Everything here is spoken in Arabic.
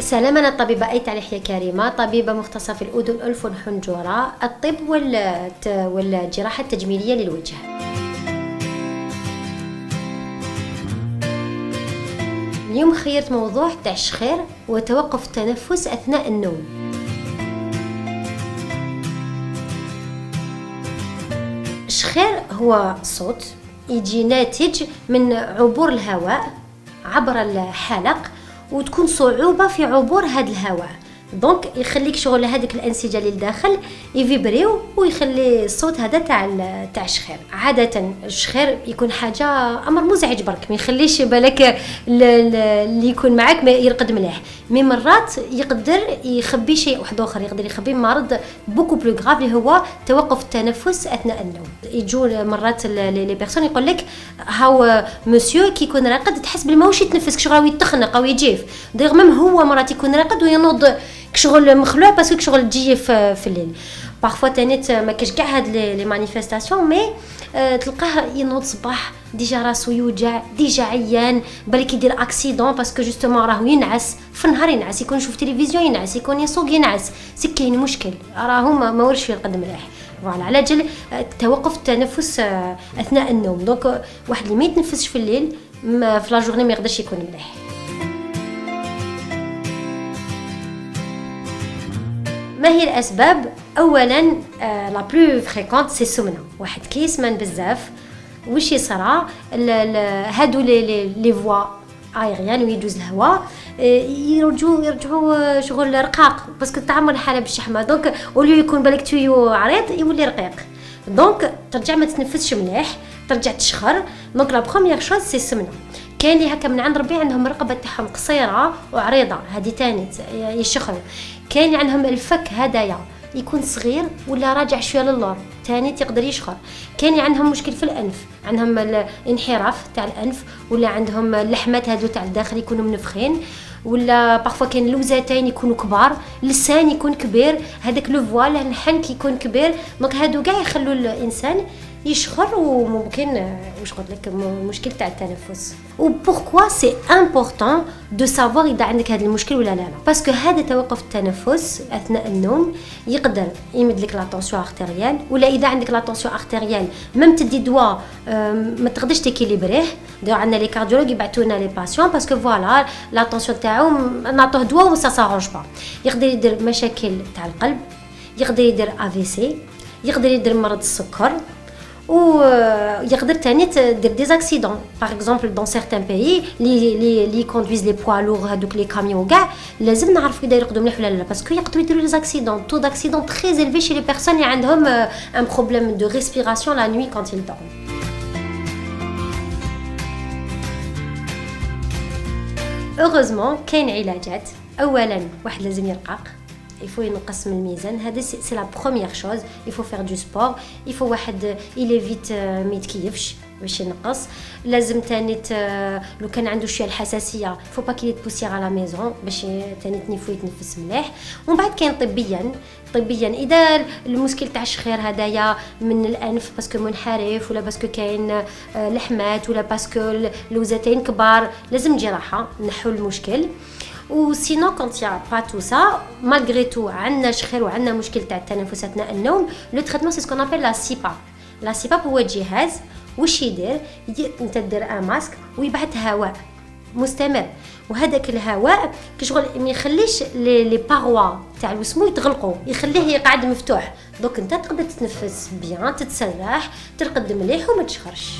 السلام، أنا الطبيبة أيتا يحيى كريمة، طبيبة مختصة في الأذن والأنف والحنجرة، الطب والجراحة التجميلية للوجه. اليوم خيرت موضوع تاع الشخير وتوقف التنفس أثناء النوم. الشخير هو صوت يجي ناتج من عبور الهواء عبر الحلق، وتكون صعوبة في عبور هذا الهواء، دونك يخليك شغل هذيك الانسجه اللي لداخل يفيبريو ويخلي الصوت هذا تاع الشخير. عاده الشخير يكون حاجه امر مزعج برك، ما يخليش بالك اللي يكون معك ما يرقد مليح. مي مرات يقدر يخبي شيء واحد اخر، يقدر يخبي مرض بوكو بلو غراف اللي هو توقف التنفس اثناء النوم. يجوا مرات لي بيرسون يقول لك هاو مسيو كي يكون راقد تحس بلي ماهوش يتنفس، شغل يتخنق او يجيف، دغيغ ميم هو مرات يكون راقد وينوض كشغل مخلوع باسكو كشغل تجي في الليل. بارفوا تانيت ما كاش كاع هاد لي مانيفيستاسيون، مي تلقاه ينوض صباح ديجا راسو يوجع، ديجا عيان، بالك يدير اكسيدون باسكو جوستومون راهو ينعس في النهار، ينعس يكون يشوف تلفزيون ينعس، يكون يسوق ينعس، كاين مشكل راهو ما ورش يرقد مليح. فوالا على جل توقف التنفس اثناء النوم. دونك واحد اللي ما يتنفسش في الليل في لا جورني ما يقدرش يكون مليح. ما هي الاسباب؟ اولا لا بلو فريكونت سي السمنه. واحد كيسمن بزاف واش يصرى هادو لي فوا ايريان ويدوز الهواء يرجعوا شغل رقاق باسكو تعمر الحاله بالشحمه، دونك وليو يكون بالك تيو عريض يولي رقيق، دونك ترجع ما تتنفسش مليح، ترجع تشخر. دونك لا بروميير شوز سي السمنه. كاين اللي هكا من عند ربي عندهم الرقبه تاعهم قصيره وعريضه، هذه تاني يشخروا. كاين اللي عندهم الفك هدايا يكون صغير ولا راجع شويه للور، تاني تقدر يشخر. كاين اللي عندهم مشكل في الانف، عندهم الانحراف تاع الانف، ولا عندهم اللحمات هذو تاع الداخل يكونوا منفخين، ولا بارفوا كاين اللوزتين يكونوا كبار، اللسان يكون كبير، هذاك لو فوال الحنك يكون كبير. دونك هادو كاع يخلوا الانسان يشخر وممكن واش قلت لك مشكل تاع التنفس. وبوركوا سي امبورطون دو سافوار اذا عندك هذا المشكل ولا لا، باسكو هذا توقف التنفس اثناء النوم يقدر يمد لك لا طونسيون ارتيريال، ولا اذا عندك لا طونسيون ارتيريال ميم تدي دواء ما تقدرش تيكيليبريه. دو عندنا لي كارديولوج يبعثونا لي باسيون باسكو فوالا لا طونسيون تاعو نعطوه دواء وسا سارونج با، يقدر يدير مشاكل تاع القلب، يقدر يدير AVC، يقدر يدير مرض السكر، ويقدر تاني تدير دي اكسيدون. باغ اكزومبل دون سيغتان بيي لي كوندويز لي بوا لوغ هذوك لي كاميون كاع لازم نعرفوا اذا يرقدوا مليح ولا لا، باسكو يقدروا يديروا لي اكسيدون. تو داكسيدون تري إليفي شي لي بيرسون اللي عندهم ان بروبليم دو ريسبيراسيون لا نوي كونت يل دورم. اوغوزمون كاين علاجات. اولا واحد لازم يرقق، il faut ينقص من الميزان، هذا سي لا بروميير شوز. il faut faire du sport، il faut واحد il évite ما يتكيفش باش ينقص. لازم تاني لو كان عنده شويه الحساسيه faut pas qu'il ait de poussière à la maison باش تاني تنفو يتنفس مليح. ومن بعد كاين طبيا اذا المشكل تاع الشخير هدايا من الانف باسكو منحرف، ولا باسكو كاين لحمات، ولا باسكو لوزتين كبار، لازم جراحه نحو المشكل. و سينو كونت يا با تو سا مالغري تو عندنا شخير وعندنا مشكل تاع التنفس اثناء النوم، لو تريتمون سي سكون ابل لا سيباب. لا سيباب هو جهاز واش يدير انت دير ان ماسك ويبعث هواء مستمر، وهذاك الهواء كشغل ما يخليش لي باروا تاع الوسمو يتغلقوا، يخليه يقعد مفتوح، دونك انت تقدر تتنفس بيان، تتسرح، ترقد مليح وما تشخرش.